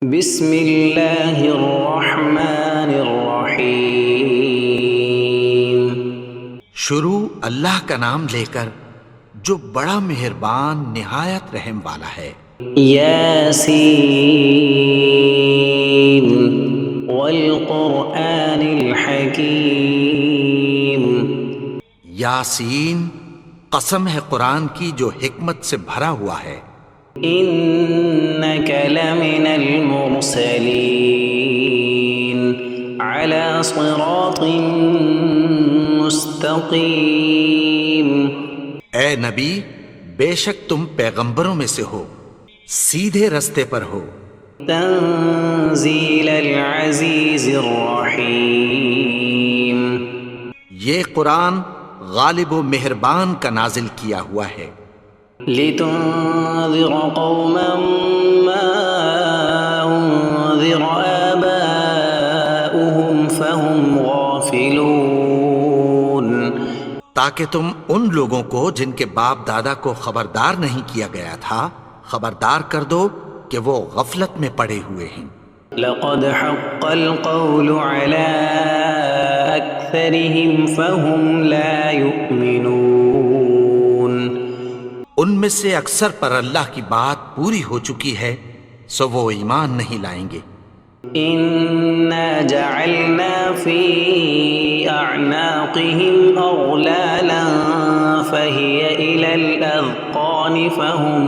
بسم اللہ الرحمن الرحیم۔ شروع اللہ کا نام لے کر جو بڑا مہربان نہایت رحم والا ہے۔ یاسین والقرآن الحکیم۔ یاسین، قسم ہے قرآن کی جو حکمت سے بھرا ہوا ہے۔ انک لمن المرسلین علی صراط مستقیم۔ اے نبی، بے شک تم پیغمبروں میں سے ہو، سیدھے رستے پر ہو۔ تنزیل العزیز الرحیم۔ یہ قرآن غالب و مہربان کا نازل کیا ہوا ہے۔ لتنذر قوما ما انذر آباؤهم فهم غافلون۔ تاکہ تم ان لوگوں کو جن کے باپ دادا کو خبردار نہیں کیا گیا تھا خبردار کر دو کہ وہ غفلت میں پڑے ہوئے ہیں۔ لقد حق القول على أكثرهم فهم لا يؤمنون۔ ان میں سے اکثر پر اللہ کی بات پوری ہو چکی ہے سو وہ ایمان نہیں لائیں گے۔ إنا جعلنا في أعناقهم أغلالا فهي إلى الأذقان فهم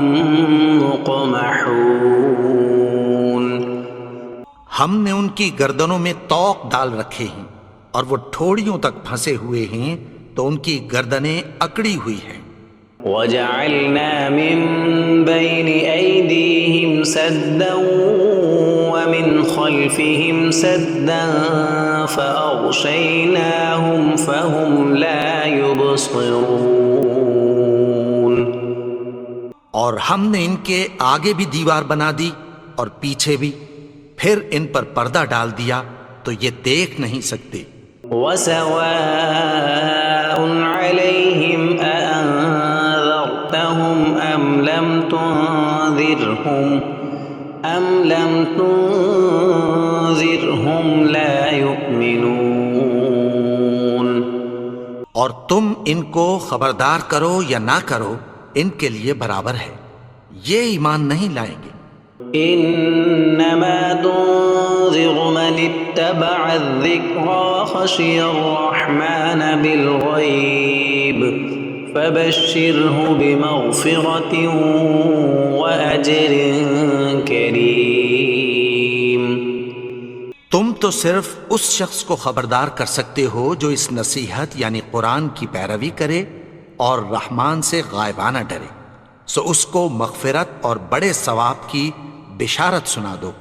مقمحون۔ ہم نے ان کی گردنوں میں طوق ڈال رکھے ہیں اور وہ ٹھوڑیوں تک پھنسے ہوئے ہیں تو ان کی گردنیں اکڑی ہوئی ہیں۔ وجعلنا من بين أيديهم سدا ومن خلفهم سدا فأغشيناهم فهم لا يبصرون۔ اور ہم نے ان کے آگے بھی دیوار بنا دی اور پیچھے بھی، پھر ان پر پردہ ڈال دیا تو یہ دیکھ نہیں سکتے۔ وسواء عليهم أأنذرتهم أم لم تنذرهم لا يؤمنون۔ اور تم ان کو خبردار کرو یا نہ کرو ان کے لیے برابر ہے، یہ ایمان نہیں لائیں گے۔ انما تنذر من اتبع الذکر وخشی الرحمن بالغیب فبشرہ بمغفرۃ واجر کریم۔ تم تو صرف اس شخص کو خبردار کر سکتے ہو جو اس نصیحت یعنی قرآن کی پیروی کرے اور رحمان سے غائبانہ ڈرے، سو اس کو مغفرت اور بڑے ثواب کی بشارت سنا دو۔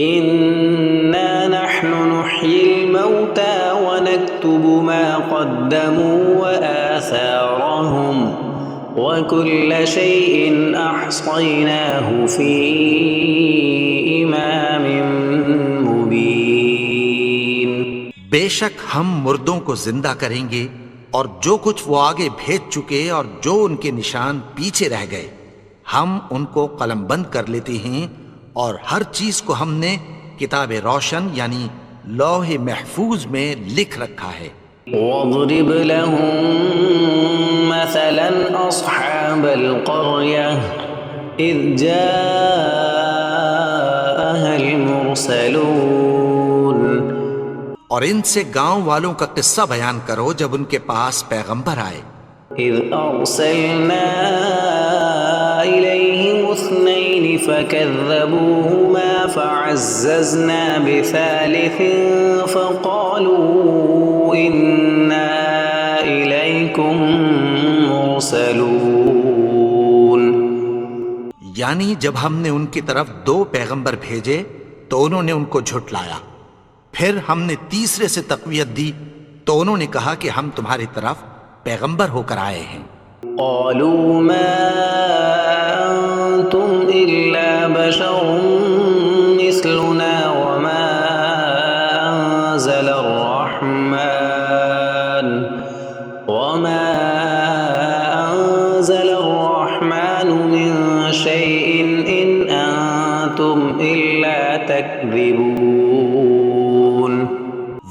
انا نحن نحيي الموتى ونكتب ما قدموا وآثارهم وكل شيء احصيناه في امام مبين۔ بے شک ہم مردوں کو زندہ کریں گے اور جو کچھ وہ آگے بھیج چکے اور جو ان کے نشان پیچھے رہ گئے ہم ان کو قلم بند کر لیتے ہیں، اور ہر چیز کو ہم نے کتاب روشن یعنی لوح محفوظ میں لکھ رکھا ہے۔ واضرب لهم مثلا اصحاب القرية اذ جاءها المرسلون۔ اور ان سے گاؤں والوں کا قصہ بیان کرو جب ان کے پاس پیغمبر آئے۔ اذ ارسلنا الیہم اثنین فکذبوہما فعززنا بثالث فقالوا انا الیکم مرسلون۔ یعنی جب ہم نے ان کی طرف 2 پیغمبر بھیجے تو انہوں نے ان کو جھٹلایا، پھر ہم نے تیسرے سے تقویت دی تو انہوں نے کہا کہ ہم تمہاری طرف پیغمبر ہو کر آئے ہیں۔ قالوا ما انتم الا بشر مثلنا وما انزل الرحمن من شيء ان انتم الا تكذبون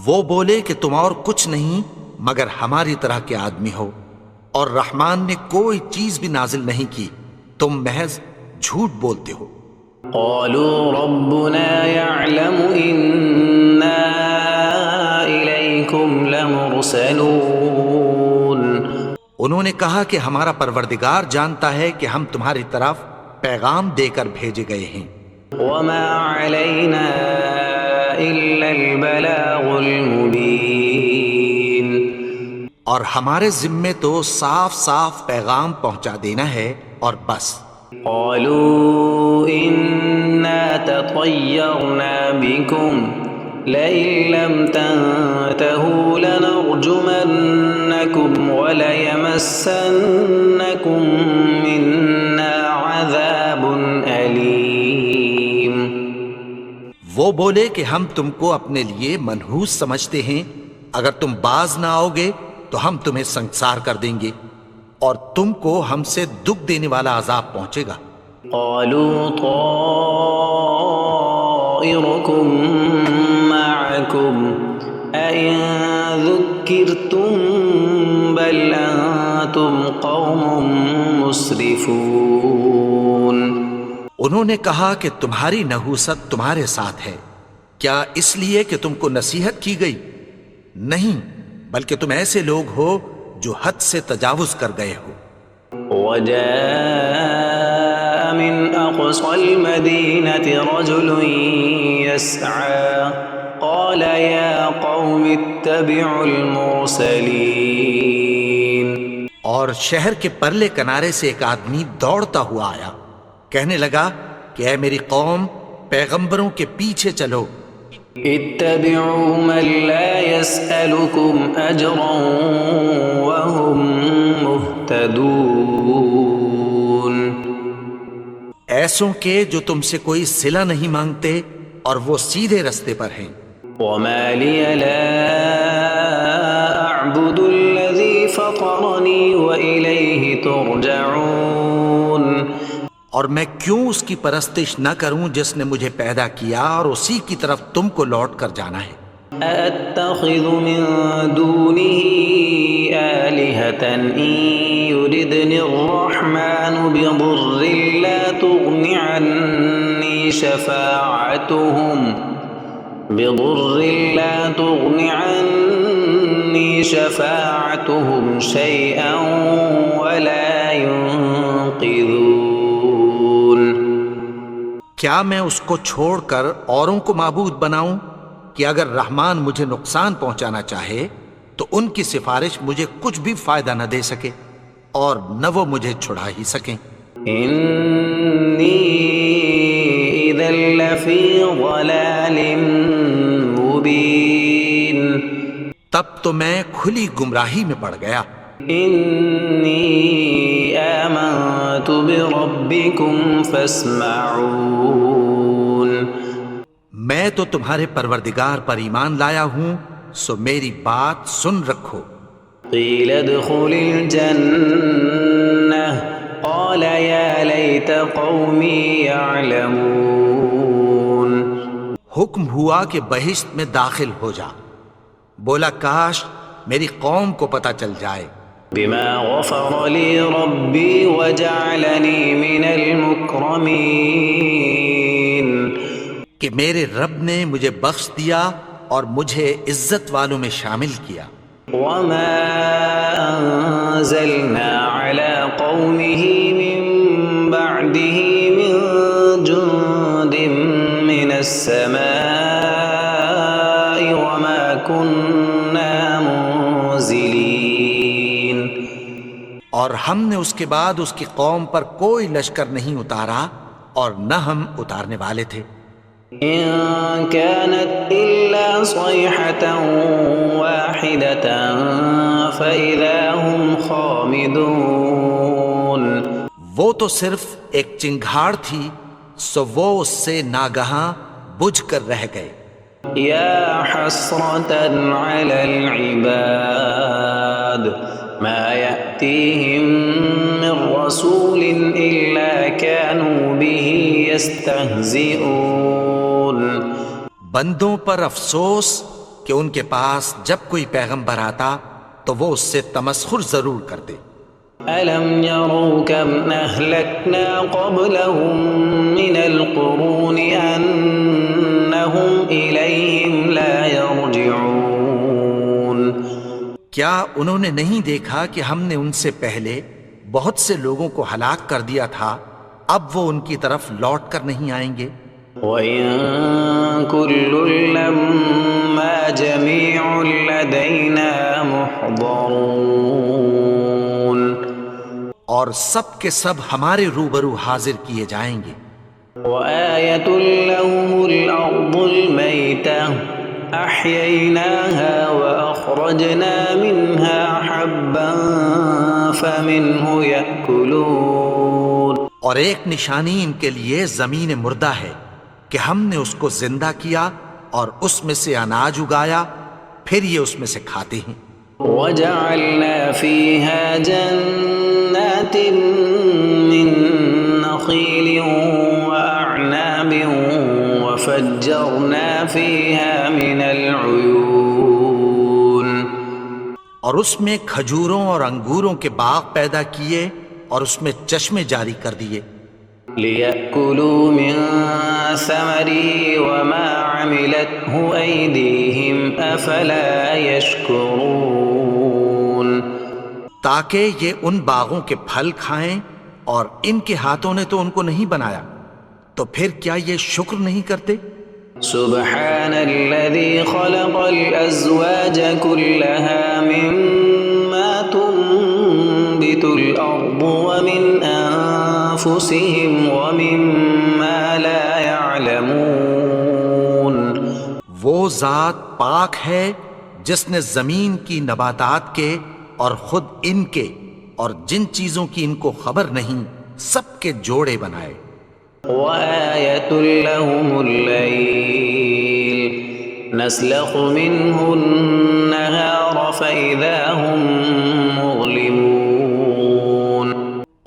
وہ بولے کہ تم اور کچھ نہیں مگر ہماری طرح کے آدمی ہو، اور رحمان نے کوئی چیز بھی نازل نہیں کی، تم محض جھوٹ بولتے ہو۔ قالوا ربنا يعلم إنا إليكم لمرسلون انہوں نے کہا کہ ہمارا پروردگار جانتا ہے کہ ہم تمہاری طرف پیغام دے کر بھیجے گئے ہیں، وما علينا إلا البلاغ المبين اور ہمارے ذمے تو صاف صاف پیغام پہنچا دینا ہے اور بس۔ قالوا إنا تطيرنا بكم لئن لم تنتهوا لنرجمنكم وليمسنكم منا عذاب أليم وہ بولے کہ ہم تم کو اپنے لیے منحوس سمجھتے ہیں، اگر تم باز نہ آؤ گے تو ہم تمہیں سنگسار کر دیں گے اور تم کو ہم سے دکھ دینے والا عذاب پہنچے گا۔ قالوا طائركم معكم أئن ذكرتم بل أنتم قوم مسرفون انہوں نے کہا کہ تمہاری نحوست تمہارے ساتھ ہے، کیا اس لیے کہ تم کو نصیحت کی گئی؟ نہیں، بلکہ تم ایسے لوگ ہو جو حد سے تجاوز کر گئے ہو۔ وجاء من أقصى المدينة رجل يسعى قال يا قوم اتبعوا المرسلين اور شہر کے پرلے کنارے سے ایک آدمی دوڑتا ہوا آیا، کہنے لگا کہ اے میری قوم، پیغمبروں کے پیچھے چلو۔ اتبعوا من لا يسألكم أجرا وهم مهتدون ایسوں کے جو تم سے کوئی صلہ نہیں مانگتے اور وہ سیدھے رستے پر ہیں۔ وما لي لا أعبد الذي فطرني وإليه ترجعون اور میں کیوں اس کی پرستش نہ کروں جس نے مجھے پیدا کیا اور اسی کی طرف تم کو لوٹ کر جانا ہے۔ أأتخذ من دونه آلهة إن يردني الرحمن بضر لا تغن عني شفاعتهم شيئا ولا ينقذون کیا میں اس کو چھوڑ کر اوروں کو معبود بناؤں کہ اگر رحمان مجھے نقصان پہنچانا چاہے تو ان کی سفارش مجھے کچھ بھی فائدہ نہ دے سکے اور نہ وہ مجھے چھڑا ہی سکیں۔ إني إذا لفي ضلال مبين تب تو میں کھلی گمراہی میں پڑ گیا۔ إني آمنت بربكم فاسمعون میں تو تمہارے پروردگار پر ایمان لایا ہوں، سو میری بات سن رکھو۔ قيل ادخل الجنة قال يا ليت قومي يعلمون حکم ہوا کہ بہشت میں داخل ہو جا، بولا کاش میری قوم کو پتہ چل جائے۔ بما غفر لي ربي وجعلني من المكرمين کہ میرے رب نے مجھے بخش دیا اور مجھے عزت والوں میں شامل کیا۔ وما أنزلنا على قومه من بعده من جند من السماء وما كنا منزلين اور ہم نے اس کے بعد اس کی قوم پر کوئی لشکر نہیں اتارا اور نہ ہم اتارنے والے تھے۔ إن كانت إلا صيحة واحدة فإذا هم خامدون وہ تو صرف ایک چنگھاڑ تھی، سو وہ اس سے ناگہاں بجھ کر رہ گئے۔ يا حسرة على العباد ما يأتيهم من رسول إلا كانوا به يستهزئون بندوں پر افسوس کہ ان کے پاس جب کوئی پیغمبر آتا تو وہ اس سے تمسخر ضرور کرتے۔ ألم يروا كم أهلكنا قبلهم من القرون أنهم إليهم لا يرجعون کیا انہوں نے نہیں دیکھا کہ ہم نے ان سے پہلے بہت سے لوگوں کو ہلاک کر دیا تھا، اب وہ ان کی طرف لوٹ کر نہیں آئیں گے؟ وَإِن كُلٌّ لَّمَّا جَمِيعٌ لَّدَيْنَا مُحْضَرُونَ اور سب کے سب ہمارے روبرو حاضر کیے جائیں گے۔ وَآيَةٌ لَّهُمُ الْأَرْضُ الْمَيْتَةُ أَحْيَيْنَاهَا وَأَخْرَجْنَا مِنْهَا حَبًّا فَمِنْهُ يَأْكُلُونَ اور ایک نشانی ان کے لیے زمین مردہ ہے کہ ہم نے اس کو زندہ کیا اور اس میں سے اناج اگایا، پھر یہ اس میں سے کھاتے ہیں۔ وَجَعَلْنَا فِيهَا جَنَّاتٍ مِّن نَّخِيلٍ وَأَعْنَابٍ وَفَجَّرْنَا فِيهَا مِنَ الْعُيُونِ اور اس میں کھجوروں اور انگوروں کے باغ پیدا کیے اور اس میں چشمے جاری کر دیے، لِيَأْكُلُوا مِن ثَمَرِهِ وَمَا عَمِلَتْهُ أَيْدِيهِمْ أَفَلَا يَشْكُرُونَ تاکہ یہ ان باغوں کے پھل کھائیں، اور ان کے ہاتھوں نے تو ان کو نہیں بنایا، تو پھر کیا یہ شکر نہیں کرتے؟ سبحان الذي خلق الأزواج كلها مما تنبت الأرض ومن أنفسهم ومما لا يعلمون وہ ذات پاک ہے جس نے زمین کی نباتات کے اور خود ان کے اور جن چیزوں کی ان کو خبر نہیں سب کے جوڑے بنائے۔ وآية لهم الليل نسلخ منه النهار فإذا هم مظلمون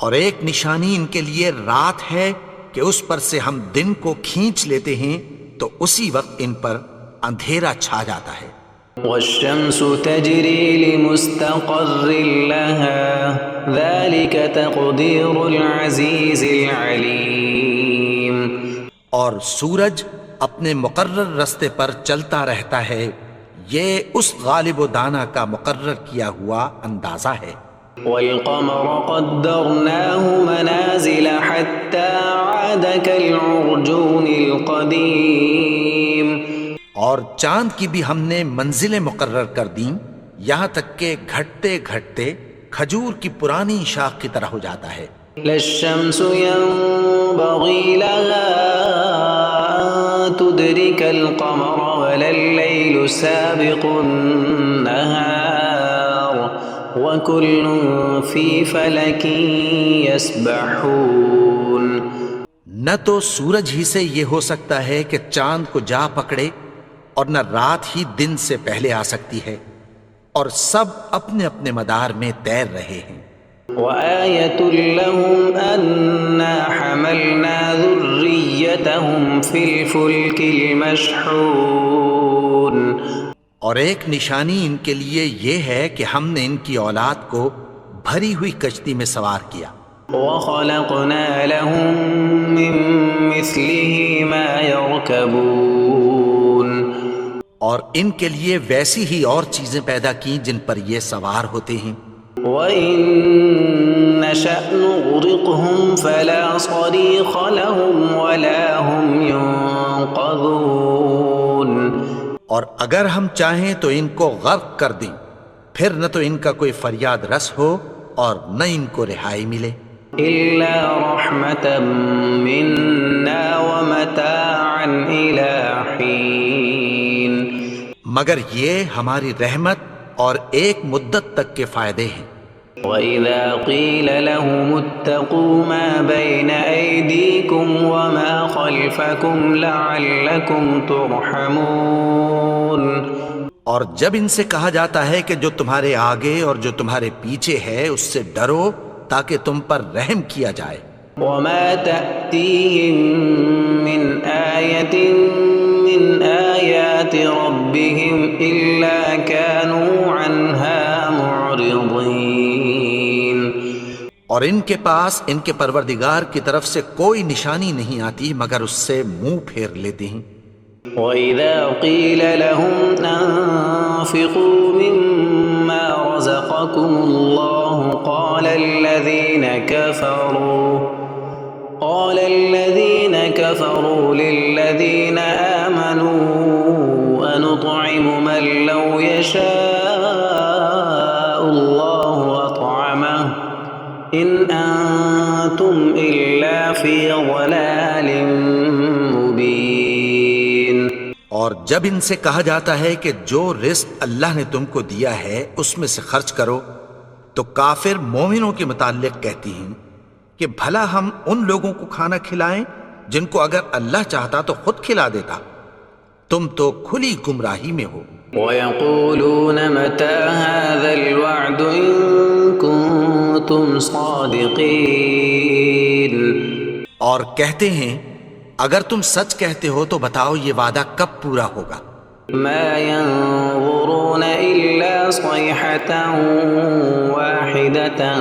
اور ایک نشانی ان کے لیے رات ہے کہ اس پر سے ہم دن کو کھینچ لیتے ہیں تو اسی وقت ان پر اندھیرا چھا جاتا ہے۔ والشمس تجري لمستقر لها ذلك تقدير العزيز العليم اور سورج اپنے مقرر رستے پر چلتا رہتا ہے، یہ اس غالب و دانا کا مقرر کیا ہوا اندازہ ہے۔ والقمر قدرناه منازل حتى عاد كالعرجون القديم اور چاند کی بھی ہم نے منزلیں مقرر کر دیں، یہاں تک کہ گھٹتے گھٹتے کھجور کی پرانی شاخ کی طرح ہو جاتا ہے۔ لا الشمس ينبغي لها أن تدرك القمر ولا الليل سابق النهار وكل في فلك يسبحون نہ تو سورج ہی سے یہ ہو سکتا ہے کہ چاند کو جا پکڑے، اور نہ رات ہی دن سے پہلے آ سکتی ہے، اور سب اپنے اپنے مدار میں تیر رہے ہیں۔ وآية لهم أنا حملنا ذريتهم في الفلك المشحون اور ایک نشانی ان کے لیے یہ ہے کہ ہم نے ان کی اولاد کو بھری ہوئی کشتی میں سوار کیا۔ وخلقنا لهم من مثله ما يركبون اور ان کے لیے ویسی ہی اور چیزیں پیدا کی جن پر یہ سوار ہوتے ہیں۔ وَإِن نَّشَأْ نُغْرِقْهُمْ فَلَا صَرِيخَ لَهُمْ وَلَا هُمْ يُنقَذُونَ اور اگر ہم چاہیں تو ان کو غرق کر دیں، پھر نہ تو ان کا کوئی فریاد رس ہو اور نہ ان کو رہائی ملے۔ إِلَّا رَحْمَةً مِّنَّا وَمَتَاعًا إِلَىٰ حِينٍ مگر یہ ہماری رحمت اور ایک مدت تک کے فائدے ہیں۔ وَإِذَا قِيلَ لَهُمُ اتَّقُوا مَا بَيْنَ أَيْدِيكُمْ وَمَا خَلْفَكُمْ لَعَلَّكُمْ تُرْحَمُونَ اور جب ان سے کہا جاتا ہے کہ جو تمہارے آگے اور جو تمہارے پیچھے ہے اس سے ڈرو تاکہ تم پر رحم کیا جائے۔ وما تأتيهم من آية من آيات ربهم إلا كانوا عنها معرضين۔ اور ان کے پاس ان کے پروردگار کی طرف سے کوئی نشانی نہیں آتی مگر اس سے منہ پھیر لیتے ہیں۔ وَإِذَا قِيلَ لَهُمْ أَنفِقُوا مِمَّا رَزَقَكُمُ اللَّهُ قَالَ الَّذِينَ كَفَرُوا لِلَّذِينَ آمَنُوا أَنُطْعِمُ مَن لَّوْ يَشَاءُ اللَّهُ أَطْعَمَهُ إِنْ أَنتُمْ إِلَّا فِي ضَلَالٍ مُّبِينٍ۔ اور جب ان سے کہا جاتا ہے کہ جو رزق اللہ نے تم کو دیا ہے اس میں سے خرچ کرو، تو کافر مومنوں کے متعلق کہتی ہیں کہ بھلا ہم ان لوگوں کو کھانا کھلائیں جن کو اگر اللہ چاہتا تو خود کھلا دیتا، تم تو کھلی گمراہی میں ہو۔ وَيَقُولُونَ مَتَى هَذَا الْوَعْدُ إِن كُنتُمْ صَادِقِينَ۔ اور کہتے ہیں اگر تم سچ کہتے ہو تو بتاؤ یہ وعدہ کب پورا ہوگا؟ مَا يَنظُرُونَ إِلَّا صَيْحَةً وَاحِدَةً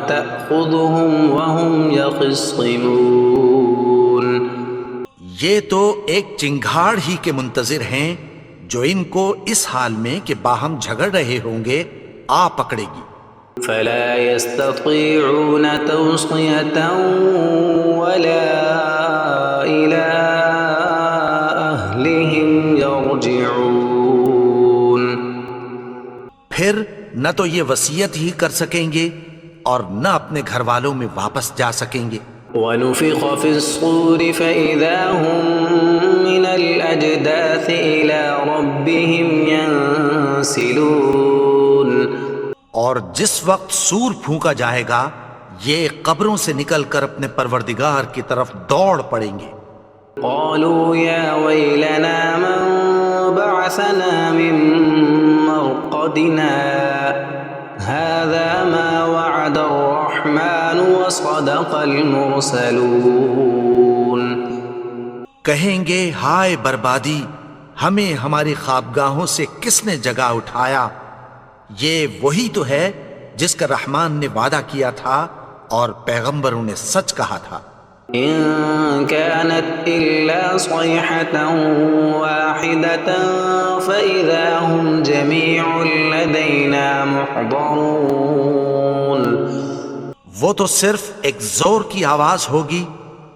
تَأْخُذُهُمْ وَهُمْ يَخِصِّمُونَ۔ یہ تو ایک چنگھاڑ ہی کے منتظر ہیں جو ان کو اس حال میں کہ باہم جھگڑ رہے ہوں گے آ پکڑے گی۔ فَلَا يَسْتَطِيعُونَ تَوْصِيَةً وَلَا إِلَىٰ أَهْلِهِمْ يَرْجِعُونَ۔ پھر نہ تو یہ وصیت ہی کر سکیں گے اور نہ اپنے گھر والوں میں واپس جا سکیں گے۔ وَنُفِخَ فِي الصُّورِ فَإِذَا هُم مِّنَ الْأَجْدَاثِ إِلَىٰ رَبِّهِمْ يَنسِلُونَ۔ اور جس وقت سور پھونکا جائے گا یہ قبروں سے نکل کر اپنے پروردگار کی طرف دوڑ پڑیں گے۔ قالوا يا ويلنا من بعثنا من مرقدنا هذا ما وعد الرحمن وصدق المرسلون۔ کہیں گے ہائے بربادی، ہمیں ہماری خوابگاہوں سے کس نے جگا اٹھایا؟ یہ وہی تو ہے جس کا رحمان نے وعدہ کیا تھا اور پیغمبروں نے سچ کہا تھا۔ إن كانت إلا صيحة واحدة فإذا هم جميع لدينا محضرون۔ وہ تو صرف ایک زور کی آواز ہوگی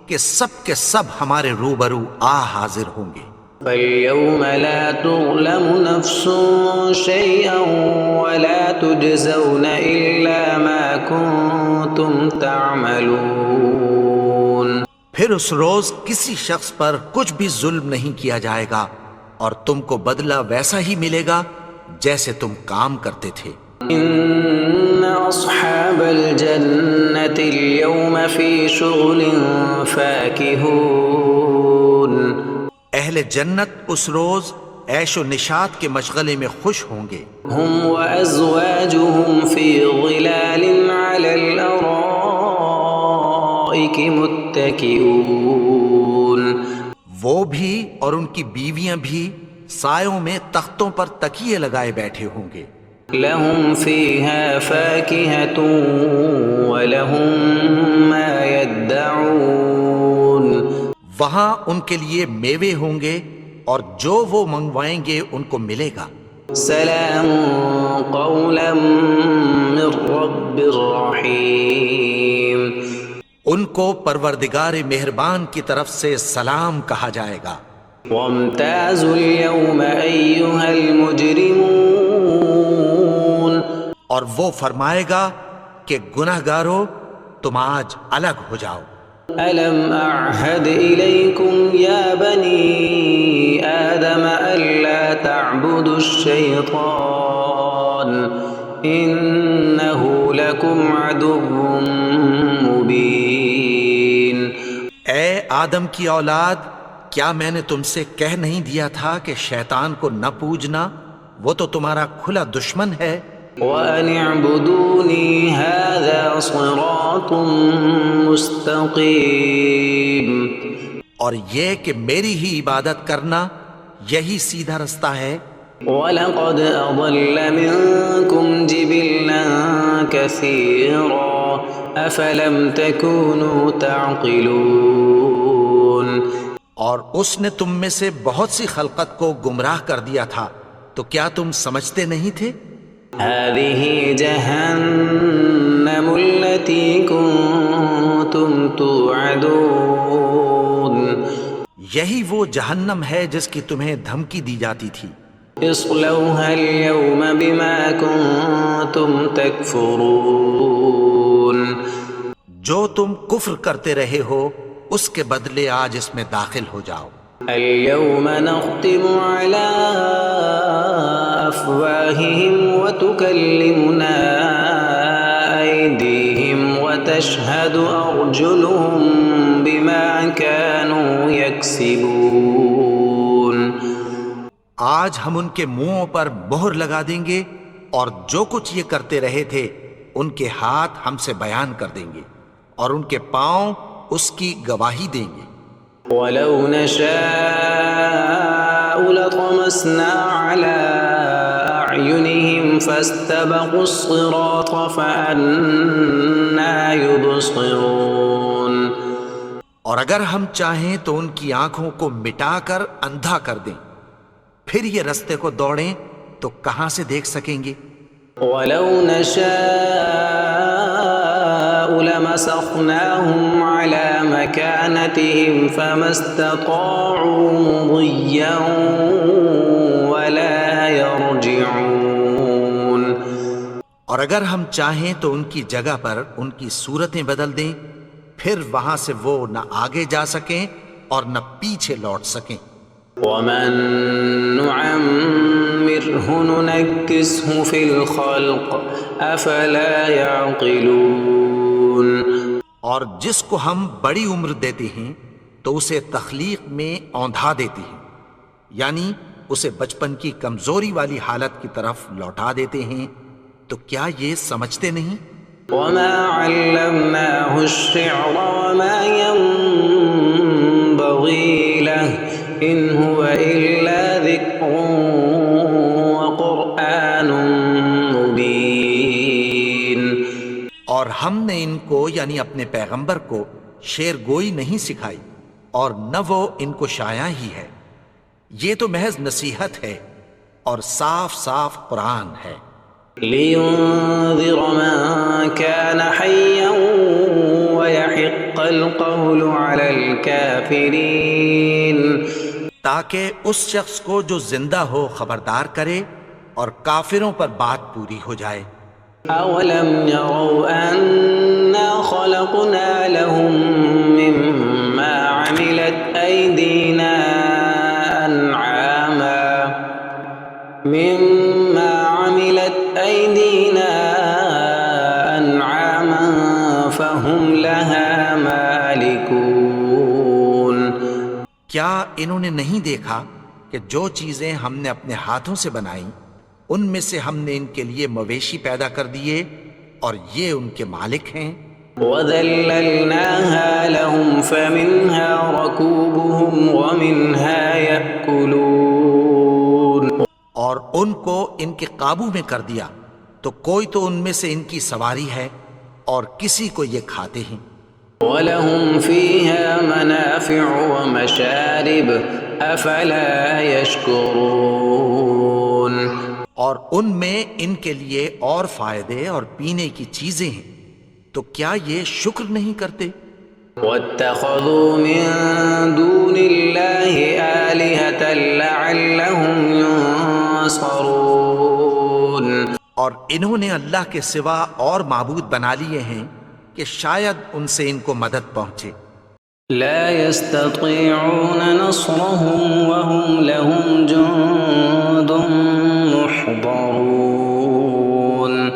کہ سب کے سب ہمارے روبرو حاضر ہوں گے۔ فَالْيَوْمَ لَا تُظْلَمُ نَفْسٌ شَيْئًا وَلَا تُجْزَوْنَ إِلَّا مَا كُنتُمْ تَعْمَلُونَ۔ پھر اس روز کسی شخص پر کچھ بھی ظلم نہیں کیا جائے گا اور تم کو بدلہ ویسا ہی ملے گا جیسے تم کام کرتے تھے۔ إِنَّ أَصْحَابَ الْجَنَّةِ الْيَوْمَ فِي شُغُلٍ فَاكِهُونَ۔ اہل جنت اس روز عیش و نشاط کے مشغلے میں خوش ہوں گے۔ هُمْ وَأَزْوَاجُهُمْ فِي ظِلَالٍ عَلَى الْأَرَائِكِ مُتَّكِئُونَ۔ وہ بھی اور ان کی بیویاں بھی سایوں میں تختوں پر تکیے لگائے بیٹھے ہوں گے۔ لَهُمْ فِيهَا فَاكِهَةٌ وَلَهُمْ مَا يَدَّعُونَ۔ وہاں ان کے لیے میوے ہوں گے اور جو وہ منگوائیں گے ان کو ملے گا۔ سلام قولا من رب رحیم۔ ان کو پروردگار مہربان کی طرف سے سلام کہا جائے گا۔ وامتازوا اليوم ایھا المجرمون۔ اور وہ فرمائے گا کہ گنہگارو تم آج الگ ہو جاؤ۔ ألم أعهد إليكم يا بني آدم ألا تعبدوا الشيطان إنه لكم عدو مبين۔ اے آدم کی اولاد، کیا میں نے تم سے کہہ نہیں دیا تھا کہ شیطان کو نہ پوجنا؟ وہ تو تمہارا کھلا دشمن ہے. وَأَنِ اعْبُدُونِي هَذَا صِرَاطٌ مُسْتَقِيمٌ. اور یہ کہ میری ہی عبادت کرنا یہی سیدھا رستہ ہے. وَلَقَدْ أَضَلَّ مِنكُمْ جِبِلًّا كَثِيرًا أَفَلَمْ تَكُونُوا تَعْقِلُونَ. اور اس نے تم میں سے بہت سی خلقت کو گمراہ کر دیا تھا، تو کیا تم سمجھتے نہیں تھے؟ هَذِهِ جَهَنَّمُ الَّتِي كُنتُمْ تُوعَدُونَ. یہی وہ جہنم ہے جس کی تمہیں دھمکی دی جاتی تھی. اصلوها اليوم بما كنتم تكفرون. جو تم کفر کرتے رہے ہو اس کے بدلے آج اس میں داخل ہو جاؤ. اليوم نختم على أفواههم وتكلمنا أيديهم وتشهد أرجلهم بما كانوا يكسبون. آج ہم ان کے منہوں پر مہر لگا دیں گے اور جو کچھ یہ کرتے رہے تھے ان کے ہاتھ ہم سے بیان کر دیں گے اور ان کے پاؤں اس کی گواہی دیں گے. وَلَوْ نَشَاءُ لَطَمَسْنَا عَلَىٰ أَعْيُنِهِمْ فَاسْتَبَقُوا الصِّرَاطَ فَأَنَّىٰ يُبْصِرُونَ. اور اگر ہم چاہیں تو ان کی آنکھوں کو مٹا کر اندھا کر دیں، پھر یہ رستے کو دوڑیں تو کہاں سے دیکھ سکیں گے؟ وَلَوْ نَشَاءُ لَمَسَخْنَاهُمْ عَلَىٰ مَكَانَتِهِمْ فَمَا اسْتَطَاعُوا مُضِيًّا وَلَا يَرْجِعُونَ. اور اگر ہم چاہیں تو ان کی جگہ پر ان کی صورتیں بدل دیں، پھر وہاں سے وہ نہ آگے جا سکیں اور نہ پیچھے لوٹ سکیں. وَمَن نُعَمِّرْهُ نُنَكِّسْهُ فِي الْخَلْقِ أَفَلَا يَعْقِلُونَ. اور جس کو ہم بڑی عمر دیتے ہیں تو اسے تخلیق میں اوندھا دیتے ہیں، یعنی اسے بچپن کی کمزوری والی حالت کی طرف لوٹا دیتے ہیں. تو کیا یہ سمجھتے نہیں؟ وَمَا عَلَّمْنَاهُ الشِّعْرَ وَمَا يَنبَغِي لَهُ إِنْ هُوَ إِلَّا ذِكْرٌ وَقُرْآنٌ مُبِينٌ. اور ہم نے ان کو یعنی اپنے پیغمبر کو شعر گوئی نہیں سکھائی اور نہ وہ ان کو شایع ہی ہے. یہ تو محض نصیحت ہے اور صاف صاف قرآن ہے. لِيُنذِرَ مَن كَانَ حَيًّا وَيَحِقَّ الْقَوْلُ عَلَى الْكَافِرِينَ. تاکہ اس شخص کو جو زندہ ہو خبردار کرے اور کافروں پر بات پوری ہو جائے. أَوَلَمْ يَرَوْا أَنَّا خَلَقْنَا لَهُم مِّمَّا عَمِلَتْ أَيْدِينَا أَنْعَامًا فَهُمْ لَهَا مَالِكُونَ. کیا انہوں نے نہیں دیکھا کہ جو چیزیں ہم نے اپنے ہاتھوں سے بنائیں ان میں سے ہم نے ان کے لیے مویشی پیدا کر دیے اور یہ ان کے مالک ہیں. وَذَلَّلْنَاهَا لَهُمْ فَمِنْهَا رَكُوبُهُمْ وَمِنْهَا يَأْكُلُونَ. اور ان کو ان کے قابو میں کر دیا تو کوئی تو ان میں سے ان کی سواری ہے اور کسی کو یہ کھاتے ہیں. وَلَهُمْ فِيهَا مَنَافِعُ وَمَشَارِبُ أَفَلَا يَشْكُرُونَ. اور ان میں ان کے لیے اور فائدے اور پینے کی چیزیں ہیں، تو کیا یہ شکر نہیں کرتے؟ وَاتَّخَذُوا مِن دُونِ اللَّهِ آلِهَةً لَعَلَّهُمْ يُنصَرُونَ. اور انہوں نے اللہ کے سوا اور معبود بنا لیے ہیں کہ شاید ان سے ان کو مدد پہنچے. لا يستطيعون نصرهم وهم لهم جند محضرون.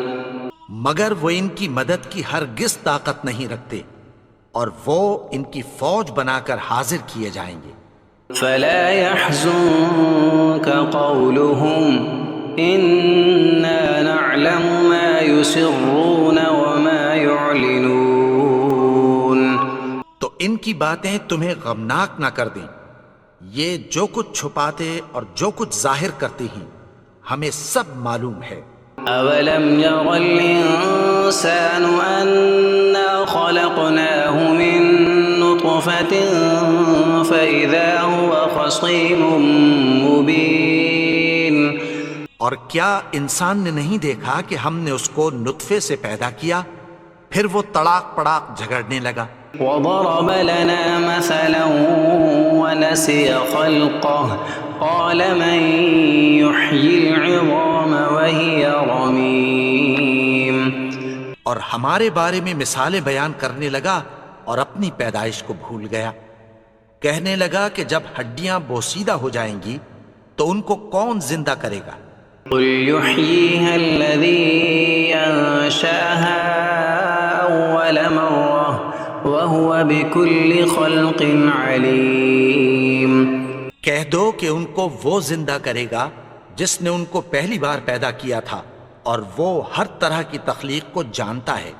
مگر وہ ان کی مدد کی ہرگز طاقت نہیں رکھتے اور وہ ان کی فوج بنا کر حاضر کیے جائیں گے. فلا يحزنك قولهم إنا نعلم ما يسرون وما يعلنون. تو ان کی باتیں تمہیں غمناک نہ کر دیں، یہ جو کچھ چھپاتے اور جو کچھ ظاہر کرتے ہیں ہمیں سب معلوم ہے۔ أولم ير الإنسان أنا خلقناه من نطفة فإذا هو خصيم مبين. اور کیا انسان نے نہیں دیکھا کہ ہم نے اس کو نطفے سے پیدا کیا پھر وہ تڑاک پڑاک جھگڑنے لگا۔ وضرب لنا مثلا ونسي خلقه قال من يحيي العظام وهي رميم. اور ہمارے بارے میں مثالیں بیان کرنے لگا اور اپنی پیدائش کو بھول گیا، کہنے لگا کہ جب ہڈیاں بوسیدہ ہو جائیں گی تو ان کو کون زندہ کرے گا؟ قل يحييها الذي أنشأها أول مرة وهو بكل خلق عليم. کہہ دو کہ ان کو وہ زندہ کرے گا جس نے ان کو پہلی بار پیدا کیا تھا اور وہ ہر طرح کی تخلیق کو جانتا ہے۔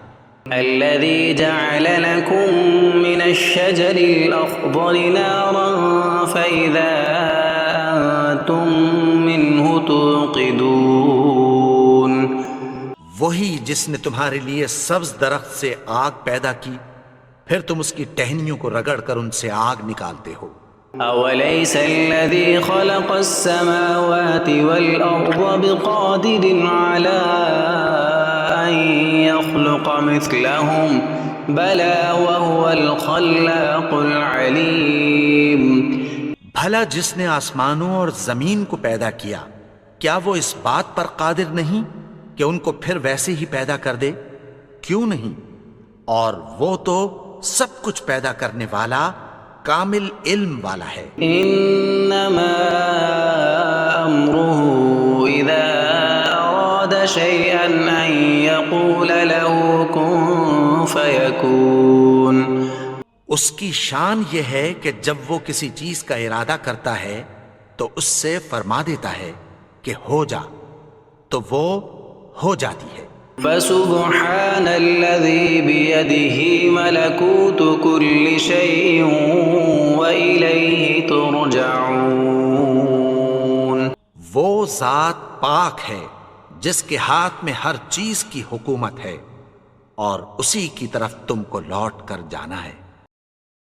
الذي جعل لكم من الشجر الأخضر نارا فإذا أنتم منه توقدون. وہی جس نے تمہارے لیے سبز درخت سے آگ پیدا کی پھر تم اس کی ٹہنیوں کو رگڑ کر ان سے آگ نکالتے ہو۔ أوليس الذي خلق السماوات والأرض بقادر على أن يخلق مثلهم بلى وهو الخلاق العليم. بھلا جس نے آسمانوں اور زمین کو پیدا کیا کیا وہ اس بات پر قادر نہیں کہ ان کو پھر ویسے ہی پیدا کر دے؟ کیوں نہیں؟ اور وہ تو سب کچھ پیدا کرنے والا کامل علم والا ہے۔ انما امره اذا اراد شيئا ان يقول له كن فيكون. اس کی شان یہ ہے کہ جب وہ کسی چیز کا ارادہ کرتا ہے تو اس سے فرما دیتا ہے کہ ہو جا، تو وہ ہو جاتی ہے۔ فسبحان الذي بيده ملكوت كل شيء وإليه ترجعون. وہ ذات پاک ہے جس کے ہاتھ میں ہر چیز کی حکومت ہے اور اسی کی طرف تم کو لوٹ کر جانا ہے۔